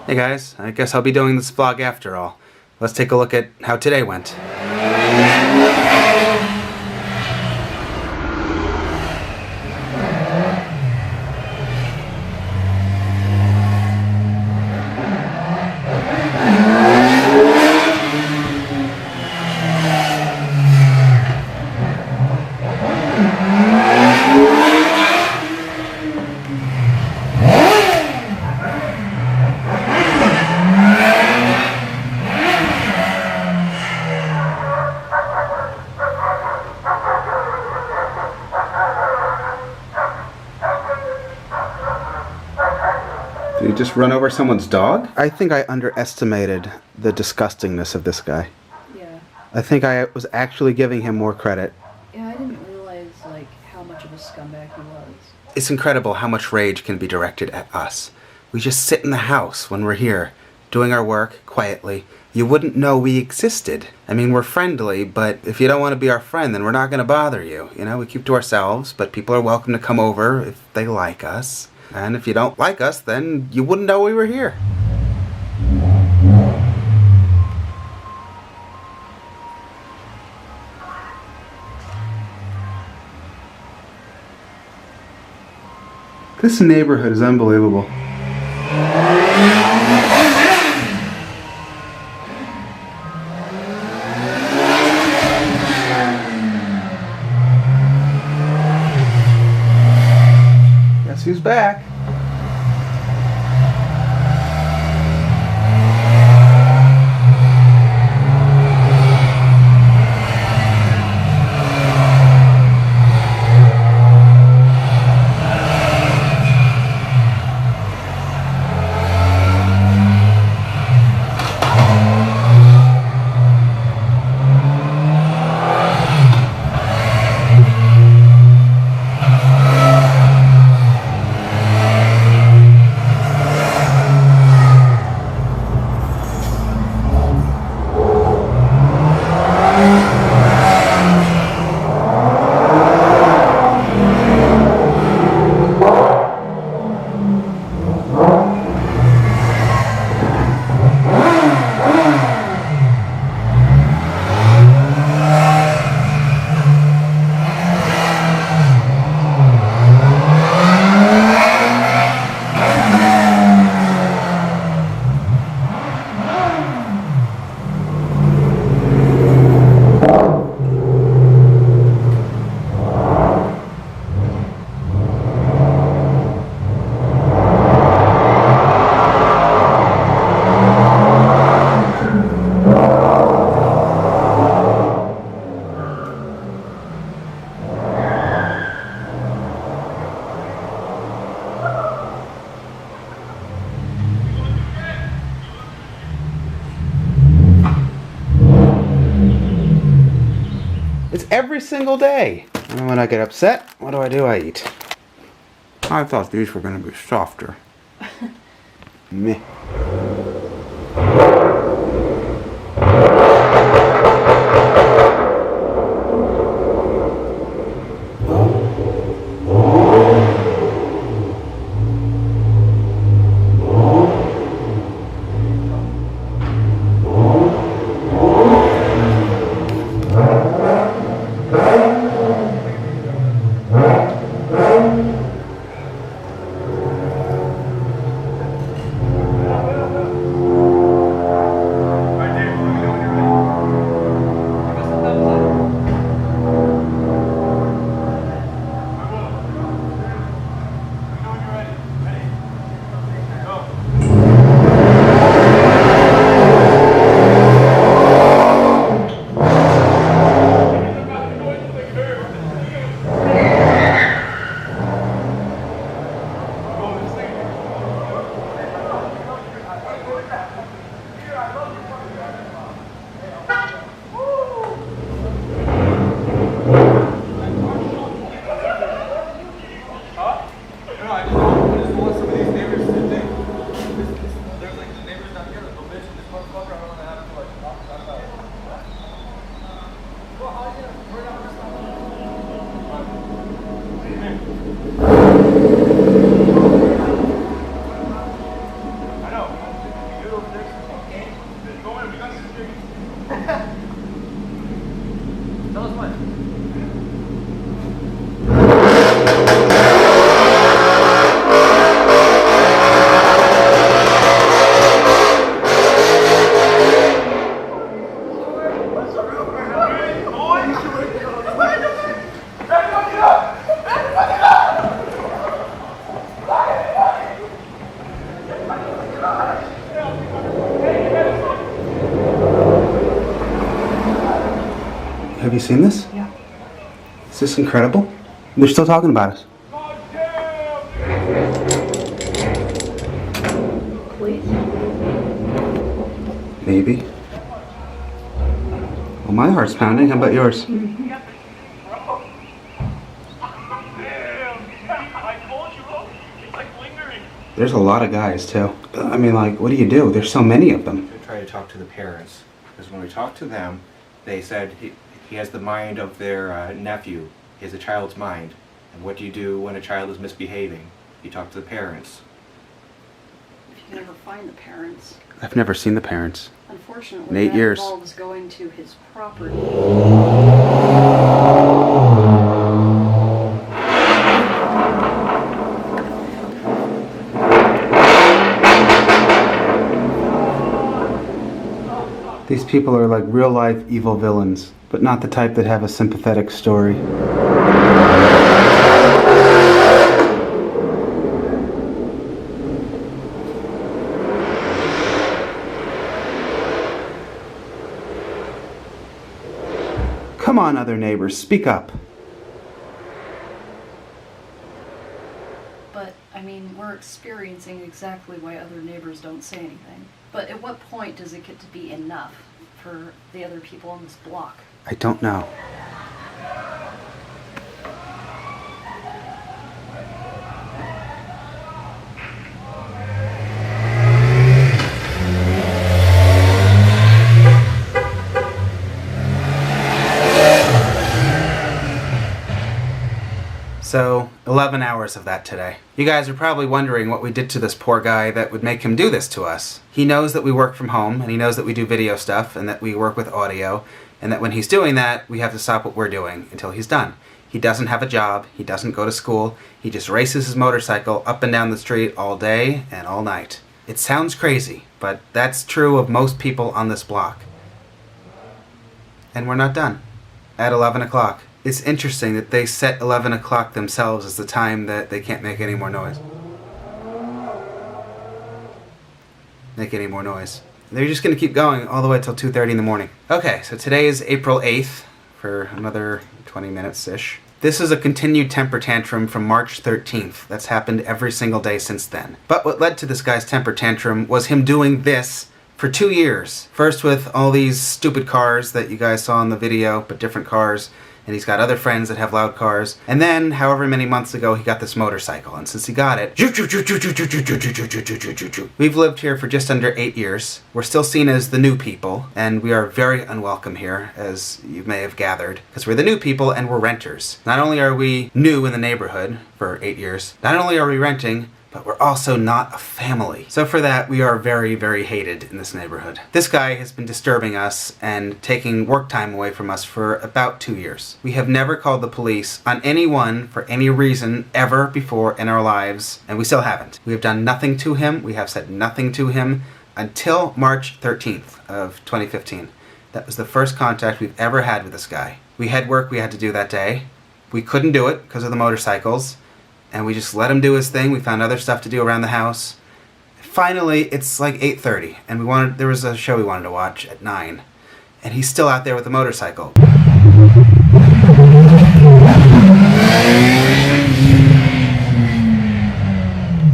Hey guys, I guess I'll be doing this vlog after all. Let's take a look at how today went. Did he just run over someone's dog? I think I underestimated the disgustingness of this guy. Yeah. I think I was actually giving him more credit. Yeah, I didn't realize, like, how much of a scumbag he was. It's incredible how much rage can be directed at us. We just sit in the house when we're here, doing our work quietly. You wouldn't know we existed. I mean, we're friendly, but if you don't want to be our friend, then we're not going to bother you. You know, we keep to ourselves, but people are welcome to come over if they like us. And if you don't like us, then you wouldn't know we were here. This neighborhood is unbelievable. Guess who's back? It's every single day. And when I get upset, what do? I eat. I thought these were going to be softer. Meh. Have you seen this? Yeah. Is this incredible? They're still talking about us. Please. Maybe. Well, my heart's pounding. How about yours? There's a lot of guys, too. I mean, like, what do you do? There's so many of them. I try to talk to the parents, because when we talked to them, they said he has the mind of their nephew. He has a child's mind. And what do you do when a child is misbehaving? You talk to the parents. If you can ever find the parents. I've never seen the parents. Unfortunately, In 8 that years. involves going to his property. These people are like real-life evil villains, but not the type that have a sympathetic story. Come on, other neighbors, speak up. But, I mean, we're experiencing exactly why other neighbors don't say anything. But at what point does it get to be enough for the other people on this block? I don't know. So, 11 hours of that today. You guys are probably wondering what we did to this poor guy that would make him do this to us. He knows that we work from home, and he knows that we do video stuff, and that we work with audio, and that when he's doing that, we have to stop what we're doing until he's done. He doesn't have a job, he doesn't go to school, he just races his motorcycle up and down the street all day and all night. It sounds crazy, but that's true of most people on this block. And we're not done. At 11 o'clock. It's interesting that they set 11 o'clock themselves as the time that they can't make any more noise. Make any more noise. They're just going to keep going all the way till 2:30 in the morning. Okay, so today is April 8th for another 20 minutes-ish. This is a continued temper tantrum from March 13th. That's happened every single day since then. But what led to this guy's temper tantrum was him doing this for 2 years. First with all these stupid cars that you guys saw in the video, but different cars. And he's got other friends that have loud cars. And then, however many months ago, he got this motorcycle. And since he got it, we've lived here for just under 8 years. We're still seen as the new people, and we are very unwelcome here, as you may have gathered, because we're the new people and we're renters. Not only are we new in the neighborhood for 8 years, not only are we renting, but we're also not a family. So for that, we are very, very hated in this neighborhood. This guy has been disturbing us and taking work time away from us for about 2 years. We have never called the police on anyone for any reason ever before in our lives, and we still haven't. We have done nothing to him. We have said nothing to him until March 13th of 2015. That was the first contact we've ever had with this guy. We had work we had to do that day. We couldn't do it because of the motorcycles. And we just let him do his thing. We found other stuff to do around the house. Finally, it's like 8:30, and there was a show we wanted to watch at 9. And he's still out there with the motorcycle.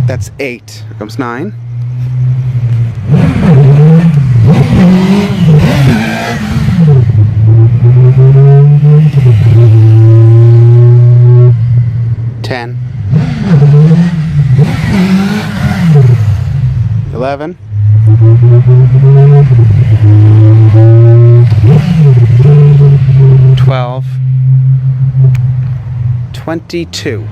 That's 8. Here comes 9. Ten. 11. 12. 22.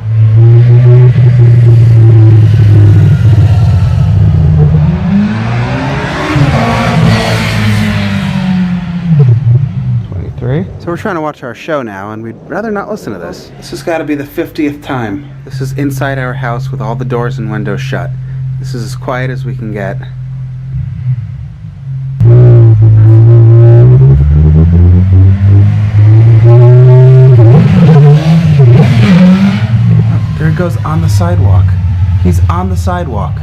23. So we're trying to watch our show now, and we'd rather not listen to this. This has got to be the 50th time. This is inside our house with all the doors and windows shut. This is as quiet as we can get. There it goes on the sidewalk. He's on the sidewalk.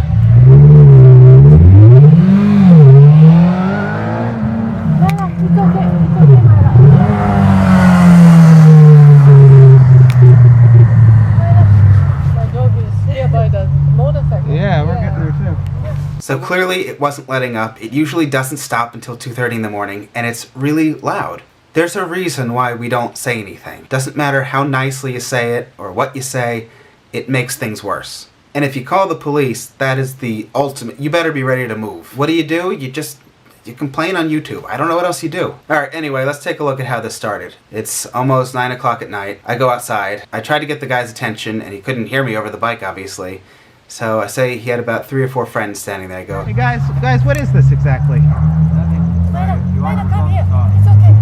So clearly it wasn't letting up. It usually doesn't stop until 2:30 in the morning, and it's really loud. There's a reason why we don't say anything. Doesn't matter how nicely you say it or what you say, it makes things worse. And if you call the police, that is the ultimate. You better be ready to move. What do? You complain on YouTube. I don't know what else you do. Alright, anyway, let's take a look at how this started. It's almost 9 o'clock at night. I go outside. I try to get the guy's attention, and he couldn't hear me over the bike, obviously. So I say he had about 3 or 4 friends standing there. I go, Hey guys, what is this exactly? Madam, come here. It's okay.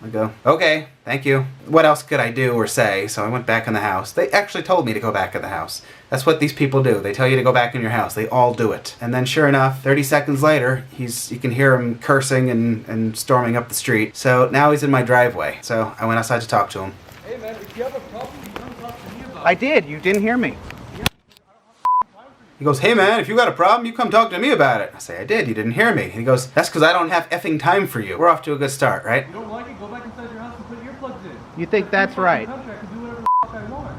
I go, okay, thank you. What else could I do or say? So I went back in the house. They actually told me to go back in the house. That's what these people do. They tell you to go back in your house. They all do it. And then sure enough, 30 seconds later, you can hear him cursing and storming up the street. So now he's in my driveway. So I went outside to talk to him. Hey man, if you have a problem, you come talk to me about it. I did. You didn't hear me. He goes, hey man, if you got a problem, you come talk to me about it. I say, I did, you didn't hear me. And he goes, that's because I don't have effing time for you. We're off to a good start, right? You don't like it, go back inside your house and put earplugs in. You think that's right? I can do whatever the f*** I want.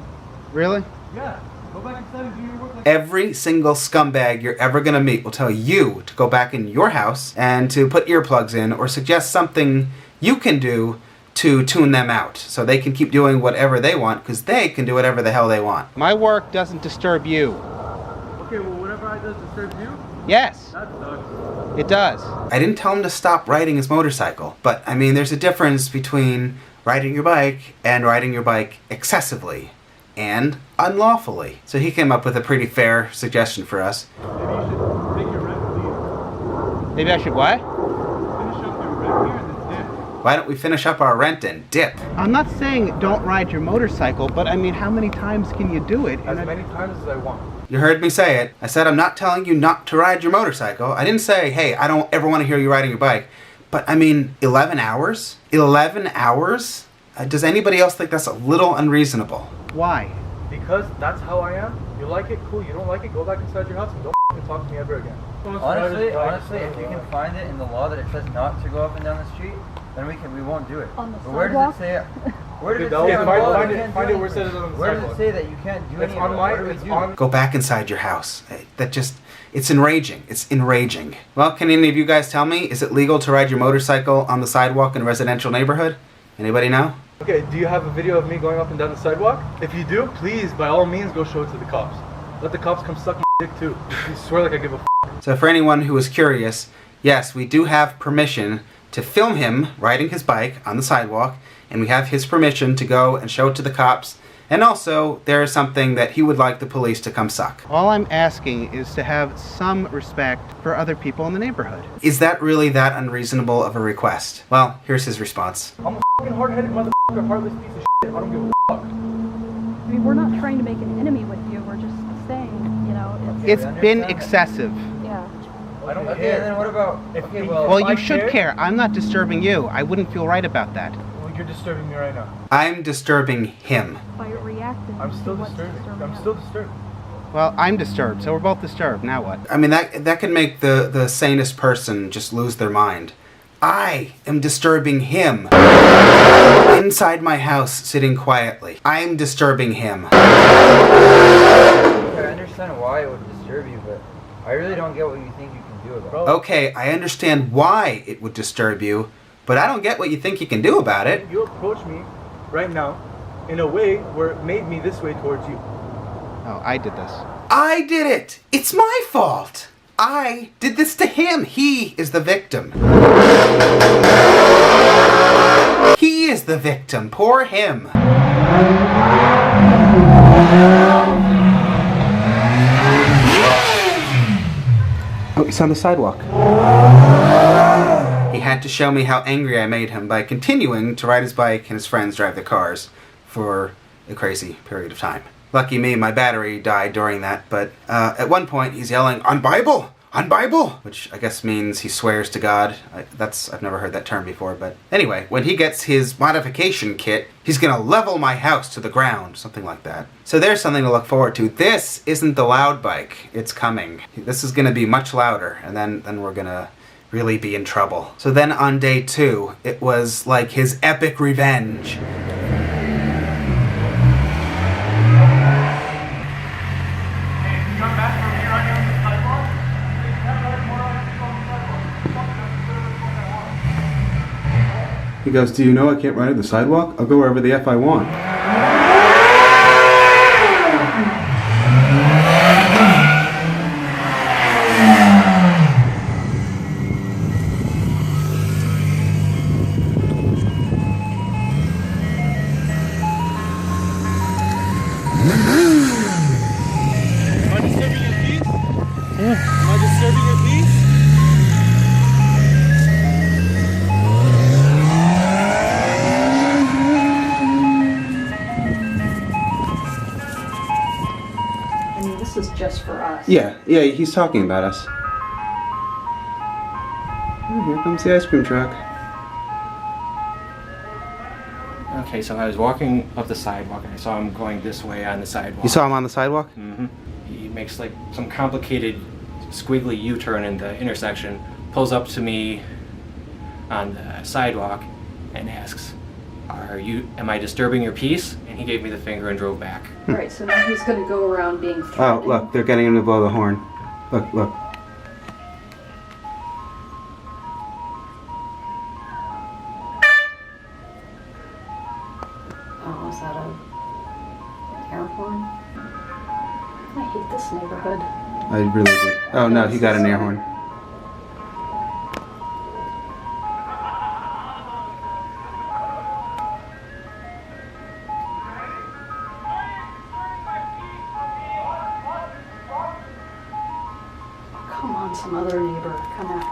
Really? Yeah, go back inside and do your work like Every single scumbag you're ever gonna meet will tell you to go back in your house and to put earplugs in or suggest something you can do to tune them out so they can keep doing whatever they want because they can do whatever the hell they want. My work doesn't disturb you. Okay, well whatever I does disturbs you? Yes, That sucks. it does. I didn't tell him to stop riding his motorcycle, but I mean there's a difference between riding your bike and riding your bike excessively and unlawfully. So he came up with a pretty fair suggestion for us. Maybe you should make your rent leave. Maybe I should what? Finish up your rent here and then dip. Why don't we finish up our rent and dip? I'm not saying don't ride your motorcycle, but I mean, how many times can you do it? As many times as I want. You heard me say it. I said I'm not telling you not to ride your motorcycle. I didn't say, hey, I don't ever want to hear you riding your bike. But I mean, 11 hours? 11 hours? Does anybody else think that's a little unreasonable? Why? Because that's how I am. You like it, cool. You don't like it, go back inside your house and don't f***ing talk to me ever again. Honestly, if you can find it in the law that it says not to go up and down the street, then we won't do it. On the But where does it say it? Where does it Okay, say on the law that find you it can't where do it says it on anything? the Where does sidewalk. it say that you can't do It's any on of it? my, What do we it's do? on. Go back inside your house. It's enraging. It's enraging. Well, can any of you guys tell me, is it legal to ride your motorcycle on the sidewalk in a residential neighborhood? Anybody know? Okay, do you have a video of me going up and down the sidewalk? If you do, please, by all means, go show it to the cops. Let the cops come suck my dick too. I swear like I give a f***. So for anyone who is curious, yes, we do have permission to film him riding his bike on the sidewalk, and we have his permission to go and show it to the cops. And also, there is something that he would like the police to come suck. All I'm asking is to have some respect for other people in the neighborhood. Is that really that unreasonable of a request? Well, here's his response. I'm a f***ing hard-headed motherfucker, heartless piece of shit. I don't give a fuck. I mean, we're not trying to make an enemy with you. We're just saying, you know, It's we been understand that. excessive. yeah. I don't Okay, care. and then what about? If Okay, we- well, Well, I you should care. care. I'm not disturbing you. I wouldn't feel right about that. Well, you're disturbing me right now. I'm disturbing him. By reacting I'm to still what's disturbing. disturbing I'm us. still disturbed. Well, I'm disturbed, so we're both disturbed. Now what? I mean, that could make the sanest person just lose their mind. I am disturbing him. Inside my house, sitting quietly. I'm disturbing him. okay, I understand why it would disturb you, but I really don't get what you think you can do about it. Bro, Okay, I understand why it would disturb you, but I don't get what you think you can do about it. you approach me right now in a way where it made me this way towards you. Oh, I did this. I did it! It's my fault! I did this to him! He is the victim. He is the victim. Poor him. Oh, he's on the sidewalk. He had to show me how angry I made him by continuing to ride his bike and his friends drive the cars for a crazy period of time. Lucky me, my battery died during that, but at one point he's yelling, "On Bible! On Bible!" Which I guess means he swears to God. I've never heard that term before, but anyway, when he gets his modification kit, he's gonna level my house to the ground, something like that. So there's something to look forward to. This isn't the loud bike. It's coming. This is gonna be much louder, and then we're gonna really be in trouble. So then on day 2, it was like his epic revenge. Come back from here on the sidewalk. He goes, do you know I can't ride on the sidewalk? I'll go wherever the F I want. Am I disturbing your peace? Am I disturbing your peace? I mean, this is just for us. Yeah, he's talking about us. Oh, here comes the ice cream truck. Okay, so I was walking up the sidewalk and I saw him going this way on the sidewalk. You saw him on the sidewalk? Mm-hmm. He makes like some complicated squiggly U-turn in the intersection, pulls up to me on the sidewalk and asks, am I disturbing your peace? And he gave me the finger and drove back. Right, so now he's going to go around being Oh, threatening. look, they're getting him to blow the horn. Look. Oh, is that an air horn? I hate this neighborhood. I really do. Oh no, he got an air horn. Come on, some other neighbor. Come on.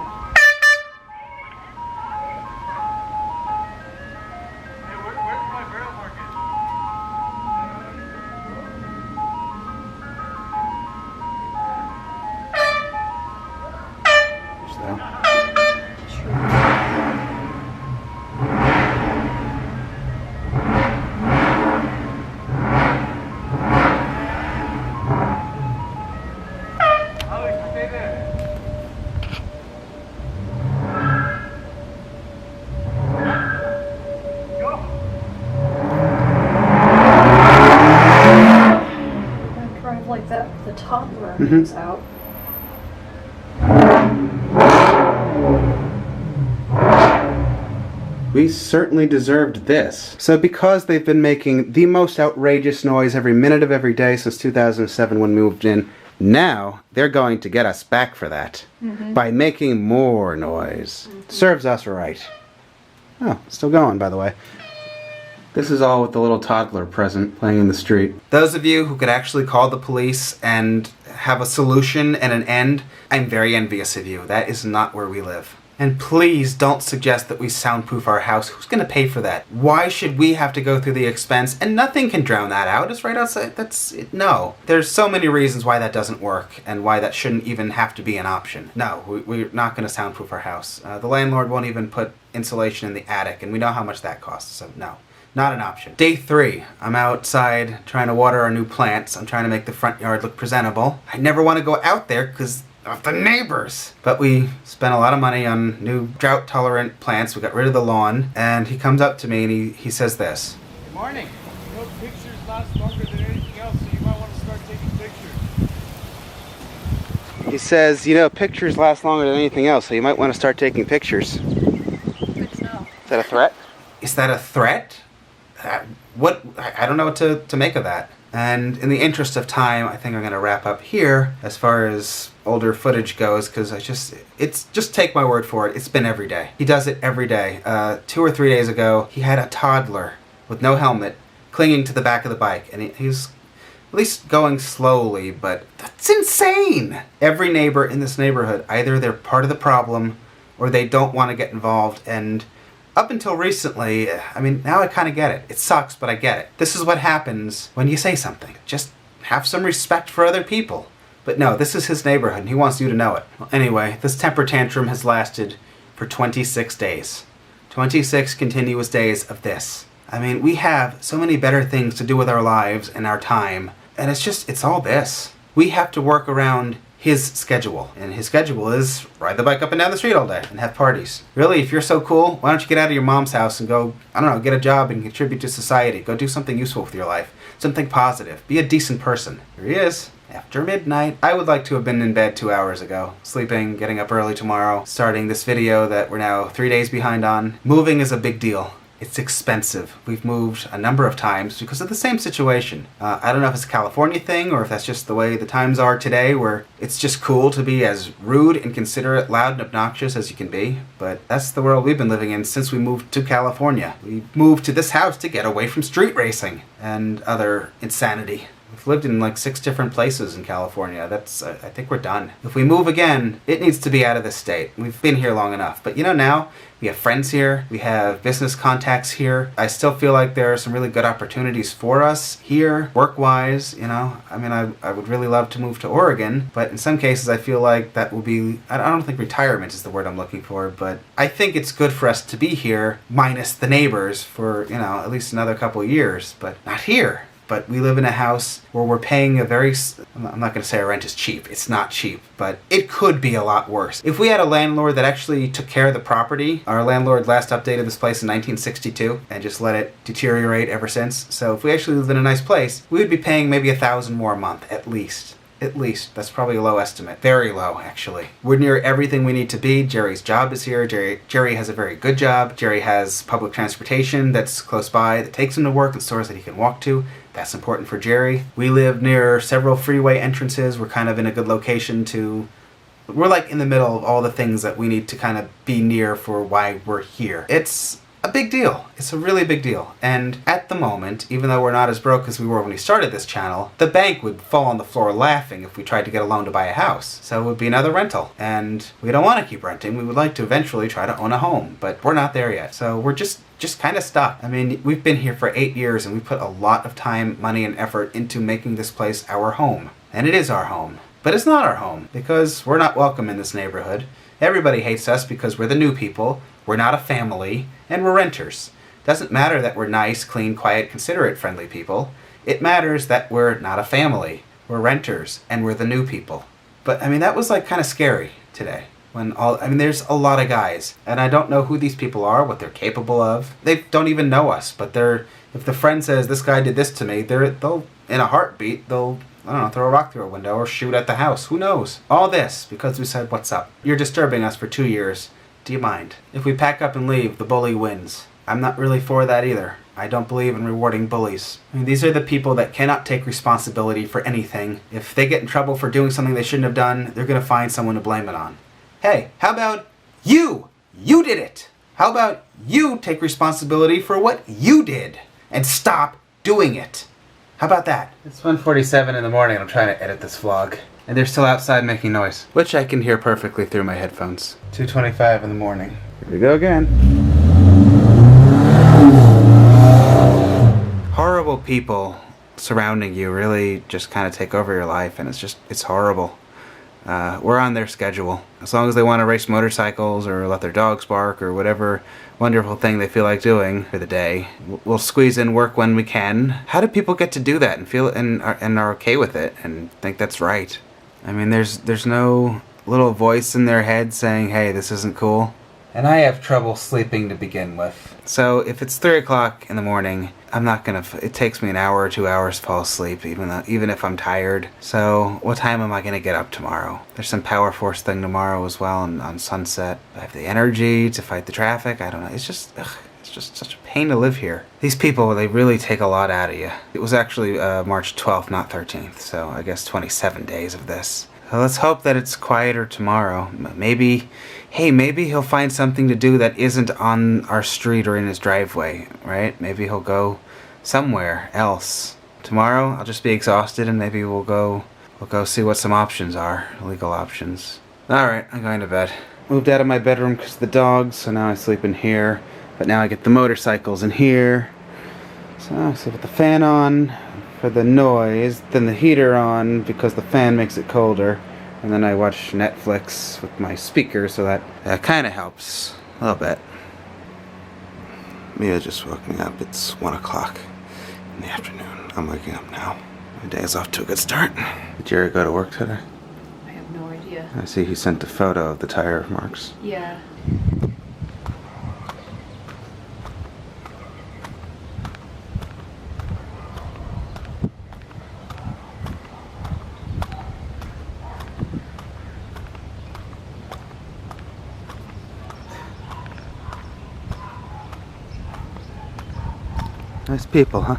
Like that, the toddler is out. We certainly deserved this. So because they've been making the most outrageous noise every minute of every day since 2007 when we moved in, now they're going to get us back for that by making more noise. Serves us right. Oh, still going, by the way. This is all with the little toddler present playing in the street. Those of you who could actually call the police and have a solution and an end, I'm very envious of you. That is not where we live. And please don't suggest that we soundproof our house. Who's going to pay for that? Why should we have to go through the expense? And nothing can drown that out. It's right outside. No. There's so many reasons why that doesn't work and why that shouldn't even have to be an option. No, we're not going to soundproof our house. The landlord won't even put insulation in the attic, and we know how much that costs, so no. Not an option. Day 3. I'm outside trying to water our new plants. I'm trying to make the front yard look presentable. I never want to go out there because of the neighbors. But we spent a lot of money on new drought-tolerant plants. We got rid of the lawn. And he comes up to me and he says this. Good morning. You know, pictures last longer than anything else, so you might want to start taking pictures. He says, you know, pictures last longer than anything else, so you might want to start taking pictures. Good to know. Is that a threat? Is that a threat? I don't know what to make of that. And in the interest of time, I think I'm going to wrap up here as far as older footage goes, because it's just take my word for it. It's been every day. He does it every day. 2 or 3 days ago, he had a toddler with no helmet clinging to the back of the bike, and he's at least going slowly, but that's insane. Every neighbor in this neighborhood, either they're part of the problem or they don't want to get involved, and up until recently, I mean, now I kind of get it. It sucks, but I get it. This is what happens when you say something. Just have some respect for other people. But no, this is his neighborhood, and he wants you to know it. Well, anyway, this temper tantrum has lasted for 26 days. 26 continuous days of this. I mean, we have so many better things to do with our lives and our time, and it's all this. We have to work around his schedule, and his schedule is ride the bike up and down the street all day and have parties. Really, if you're so cool, why don't you get out of your mom's house and go, I don't know, get a job and contribute to society. Go do something useful with your life. Something positive. Be a decent person. Here he is. after midnight. I would like to have been in bed 2 hours ago, sleeping, getting up early tomorrow, starting this video that we're now 3 days behind on. Moving is a big deal. It's expensive. We've moved a number of times because of the same situation. I don't know if it's a California thing or if that's just the way the times are today, where it's just cool to be as rude, inconsiderate, loud, and obnoxious as you can be. But that's the world we've been living in since we moved to California. We moved to this house to get away from street racing and other insanity. We've lived in like 6 different places in California. That's, I think we're done. If we move again, it needs to be out of this state. We've been here long enough. But you know, now we have friends here. We have business contacts here. I still feel like there are some really good opportunities for us here, work-wise, you know. I mean, I would really love to move to Oregon, but in some cases I feel like that will be, I don't think retirement is the word I'm looking for, but I think it's good for us to be here, minus the neighbors, for, you know, at least another couple of years, but not here. But we live in a house where we're paying a very, I'm not going to say our rent is cheap. It's not cheap, but it could be a lot worse. If we had a landlord that actually took care of the property, our landlord last updated this place in 1962 and just let it deteriorate ever since. So if we actually lived in a nice place, we would be paying maybe $1,000 more a month, at least. At least. That's probably a low estimate. Very low, actually. We're near everything we need to be. Jerry's job is here. Jerry has a very good job. Jerry has public transportation that's close by that takes him to work and stores that he can walk to. That's important for Jerry. We live near several freeway entrances. We're kind of in a good location to... We're like in the middle of all the things that we need to kind of be near for why we're here. It's a big deal. It's a really big deal. And at the moment, even though we're not as broke as we were when we started this channel, the bank would fall on the floor laughing if we tried to get a loan to buy a house. So it would be another rental. And we don't want to keep renting. We would like to eventually try to own a home, but we're not there yet. So we're just kind of stuck. I mean, we've been here for 8 years and we put a lot of time, money, and effort into making this place our home. And it is our home. But it's not our home because we're not welcome in this neighborhood. Everybody hates us because we're the new people, we're not a family, and we're renters. Doesn't matter that we're nice, clean, quiet, considerate, friendly people. It matters that we're not a family, we're renters, and we're the new people. But, I mean, that was like kind of scary today. There's a lot of guys, and I don't know who these people are, what they're capable of. They don't even know us, but if the friend says, this guy did this to me, they'll, in a heartbeat, they'll, I don't know, throw a rock through a window or shoot at the house. Who knows? All this because we said, what's up? You're disturbing us for 2 years. Do you mind? If we pack up and leave, the bully wins. I'm not really for that either. I don't believe in rewarding bullies. I mean, these are the people that cannot take responsibility for anything. If they get in trouble for doing something they shouldn't have done, they're going to find someone to blame it on. Hey, how about you? You did it. How about you take responsibility for what you did and stop doing it? How about that? It's 1:47 in the morning and I'm trying to edit this vlog. And they're still outside making noise, which I can hear perfectly through my headphones. 2:25 in the morning. Here we go again. Horrible people surrounding you really just kind of take over your life, and it's horrible. We're on their schedule. As long as they want to race motorcycles or let their dogs bark or whatever wonderful thing they feel like doing for the day, we'll squeeze in work when we can. How do people get to do that and feel and are okay with it and think that's right? I mean, there's no little voice in their head saying, hey, this isn't cool. And I have trouble sleeping to begin with. So if it's 3 o'clock in the morning, I'm not gonna, it takes me an hour or 2 hours to fall asleep, even if I'm tired. So what time am I gonna get up tomorrow? There's some Power Force thing tomorrow as well on Sunset. I have the energy to fight the traffic. I don't know. It's just such a pain to live here. These people, they really take a lot out of you. It was actually March 12th, not 13th. So I guess 27 days of this. So let's hope that it's quieter tomorrow. Maybe he'll find something to do that isn't on our street or in his driveway, right? Maybe he'll go somewhere else. Tomorrow, I'll just be exhausted and maybe we'll go see what some options are, legal options. Alright, I'm going to bed. Moved out of my bedroom because of the dogs, so now I sleep in here. But now I get the motorcycles in here. So I sleep with the fan on for the noise, then the heater on because the fan makes it colder, and then I watch Netflix with my speaker, so that kind of helps a little bit. Mia just woke me up. It's 1 o'clock in the afternoon. I'm waking up now. My day is off to a good start. Did Jerry go to work today? I have no idea. I see he sent a photo of the tire marks. Yeah. Nice people, huh?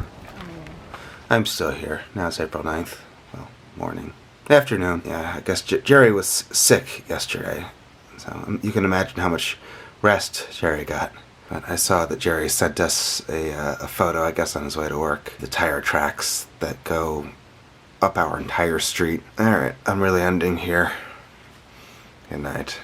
I'm still here. Now it's April 9th. Well, morning. Afternoon. Yeah, I guess Jerry was sick yesterday. So you can imagine how much rest Jerry got. But I saw that Jerry sent us a photo, I guess on his way to work. The tire tracks that go up our entire street. Alright, I'm really ending here. Good night.